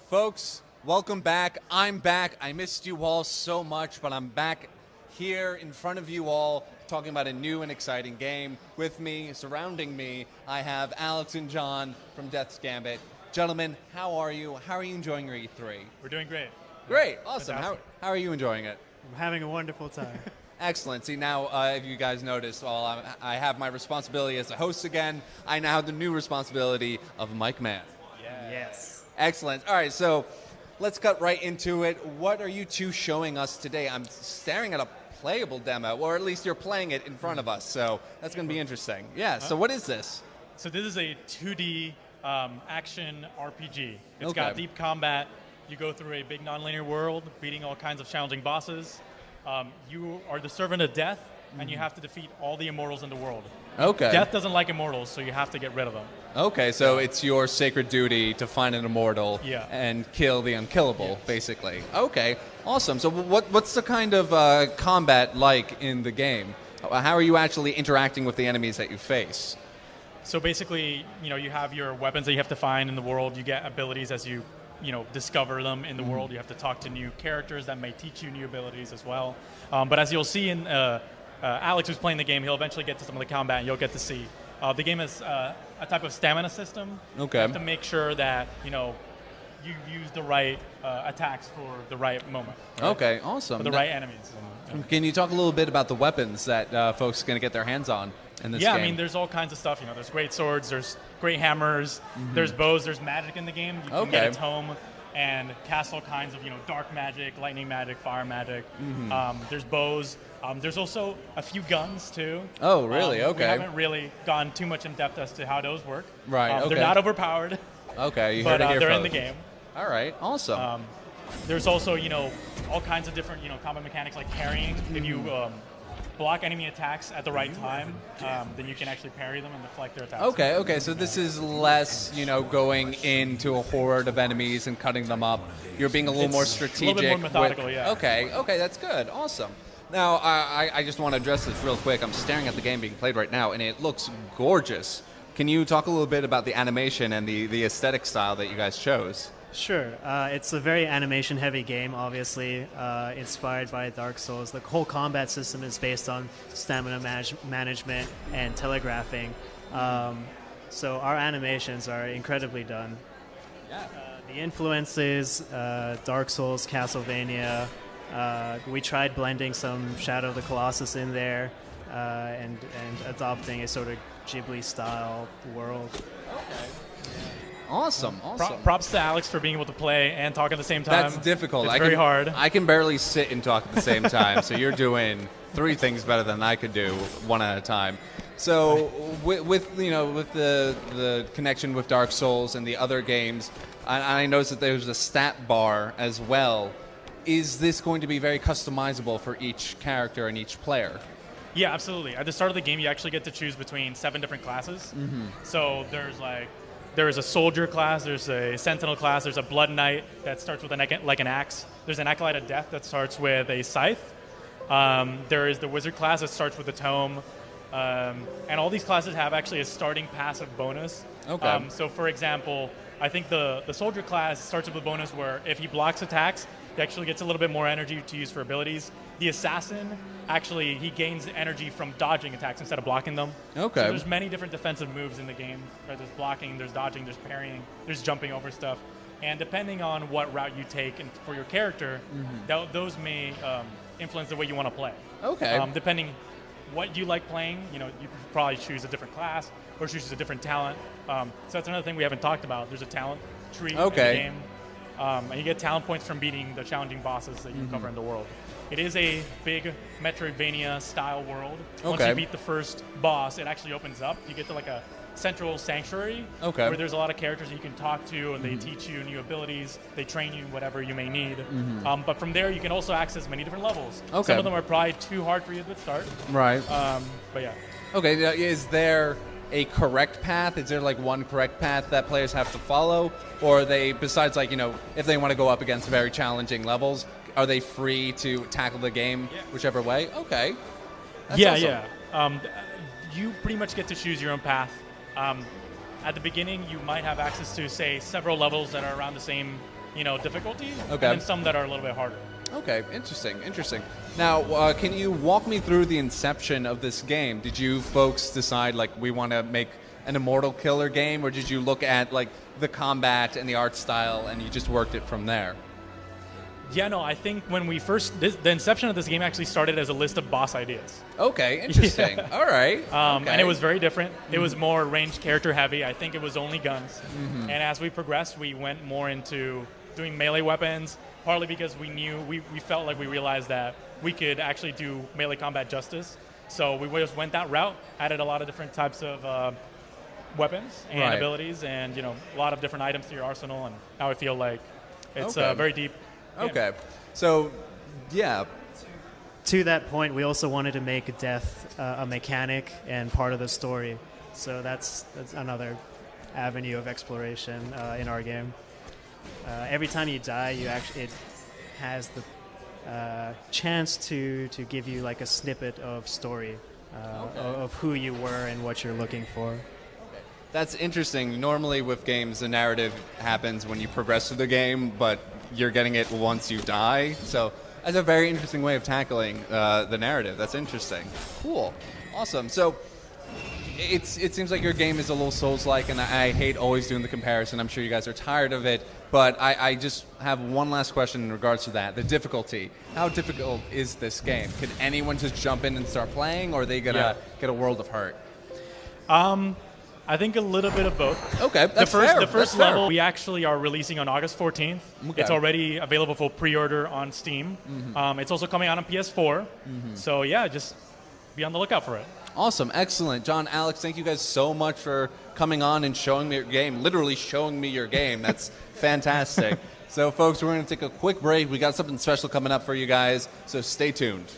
Folks, welcome back. I'm back. I missed you all so much, but I'm back here in front of you all talking about a new and exciting game. With me, surrounding me, I have Alex and John from Death's Gambit. Gentlemen, how are you? How are you enjoying your E3? We're doing great. Great, awesome. How are you enjoying it? I'm having a wonderful time. Excellent. See, now, if you guys noticed, while I have my responsibility as a host again, I now have the new responsibility of Mike Man. Yes. Excellent. All right, so let's cut right into it. What are you two showing us today? I'm staring at a playable demo, or at least you're playing it in front of us, so that's going to be interesting. Yeah, so what is this? So this is a 2D action RPG. It's got deep combat. You go through a big nonlinear world, beating all kinds of challenging bosses. You are the servant of death, and you have to defeat all the immortals in the world. Okay. Death doesn't like immortals, so you have to get rid of them. Okay, so it's your sacred duty to find an immortal and kill the unkillable, basically. Okay, awesome. So what's the kind of combat like in the game? How are you actually interacting with the enemies that you face? So basically, you have your weapons that you have to find in the world. You get abilities as you discover them in the world. You have to talk to new characters that may teach you new abilities as well. But as you'll see in Alex, who's playing the game, he'll eventually get to some of the combat, and you'll get to see. The game is a type of stamina system. Okay. You have to make sure that you use the right attacks for the right moment. Right? Okay, awesome. For the right enemies. Can you talk a little bit about the weapons that folks are going to get their hands on in this game? Yeah, I mean, there's all kinds of stuff. There's great swords, there's great hammers, there's bows, there's magic in the game. You can get a tome and cast all kinds of dark magic, lightning magic, fire magic. There's bows. There's also a few guns too. Oh, really? Okay. We haven't really gone too much in depth as to how those work. Right. Okay. They're not overpowered. Okay, you but heard it here, they're folks. in the game. All right. Awesome. There's also all kinds of different combat mechanics like parrying. If you block enemy attacks at the right time, then you can actually parry them and deflect their attacks. Okay. So this is less, going into a horde of enemies and cutting them up. You're being a little more strategic. A little bit more methodical, yeah. Okay, that's good. Awesome. Now, I just want to address this real quick. I'm staring at the game being played right now, and it looks gorgeous. Can you talk a little bit about the animation and the aesthetic style that you guys chose? Sure. It's a very animation-heavy game, obviously, inspired by Dark Souls. The whole combat system is based on stamina management and telegraphing. So our animations are incredibly done. Yeah. The influences, Dark Souls, Castlevania. We tried blending some Shadow of the Colossus in there and adopting a sort of Ghibli-style world. Okay. Awesome. Props to Alex for being able to play and talk at the same time. That's difficult. It's very hard. I can barely sit and talk at the same time, so you're doing 3 things better than I could do one at a time. So with the connection with Dark Souls and the other games, I noticed that there's a stat bar as well. Is this going to be very customizable for each character and each player? Yeah, absolutely. At the start of the game, you actually get to choose between 7 different classes. So there is a soldier class, there's a sentinel class, there's a blood knight that starts with an axe, there's an acolyte of death that starts with a scythe, there is the wizard class that starts with a tome, and all these classes have actually a starting passive bonus. Okay. So for example, I think the soldier class starts with a bonus where if he blocks attacks, he actually gets a little bit more energy to use for abilities. The assassin, actually, he gains energy from dodging attacks instead of blocking them. Okay. So there's many different defensive moves in the game. Right? There's blocking, there's dodging, there's parrying, there's jumping over stuff. And depending on what route you take and for your character, those may influence the way you want to play. Okay. Depending what you like playing, you could probably choose a different class or choose a different talent. So that's another thing we haven't talked about. There's a talent tree in the game. And you get talent points from beating the challenging bosses that you cover in the world. It is a big Metroidvania-style world. Once you beat the first boss, it actually opens up. You get to like a central sanctuary where there's a lot of characters you can talk to, and they teach you new abilities. They train you whatever you may need. But from there, you can also access many different levels. Some of them are probably too hard for you at the start. Right. But yeah. Okay, is there a correct path? Is there like one correct path that players have to follow? Or are they, besides like, if they want to go up against very challenging levels, are they free to tackle the game whichever way? Okay. That's awesome. You pretty much get to choose your own path. At the beginning, you might have access to, say, several levels that are around the same, difficulty, Okay. and then some that are a little bit harder. Okay, interesting. Now, can you walk me through the inception of this game? Did you folks decide, like, we want to make an immortal killer game, or did you look at, like, the combat and the art style and you just worked it from there? Yeah, no, I think when we the inception of this game actually started as a list of boss ideas. Okay, interesting. Yeah. All right. Okay. And it was very different. It was more ranged character heavy. I think it was only guns. And as we progressed, we went more into doing melee weapons, partly because we felt like we realized that we could actually do melee combat justice. So we just went that route, added a lot of different types of weapons and abilities, and a lot of different items to your arsenal. And now I feel like it's very deep. Okay, so yeah. To that point, we also wanted to make death a mechanic and part of the story. So that's another avenue of exploration in our game. Every time you die, it has the chance to give you like a snippet of story of who you were and what you're looking for. That's interesting. Normally with games, the narrative happens when you progress through the game, but you're getting it once you die. So that's a very interesting way of tackling the narrative. That's interesting. Cool. Awesome. So it seems like your game is a little Souls-like, and I hate always doing the comparison. I'm sure you guys are tired of it, but I just have one last question in regards to that. The difficulty. How difficult is this game? Could anyone just jump in and start playing, or are they going to get a world of hurt? I think a little bit of both. Okay, that's fair. The first level we actually are releasing on August 14th. Okay. It's already available for pre-order on Steam. It's also coming out on PS4. So yeah, just be on the lookout for it. Awesome, excellent. John, Alex, thank you guys so much for coming on and showing me your game, literally showing me your game. That's fantastic. So folks, we're going to take a quick break. We got something special coming up for you guys, so stay tuned.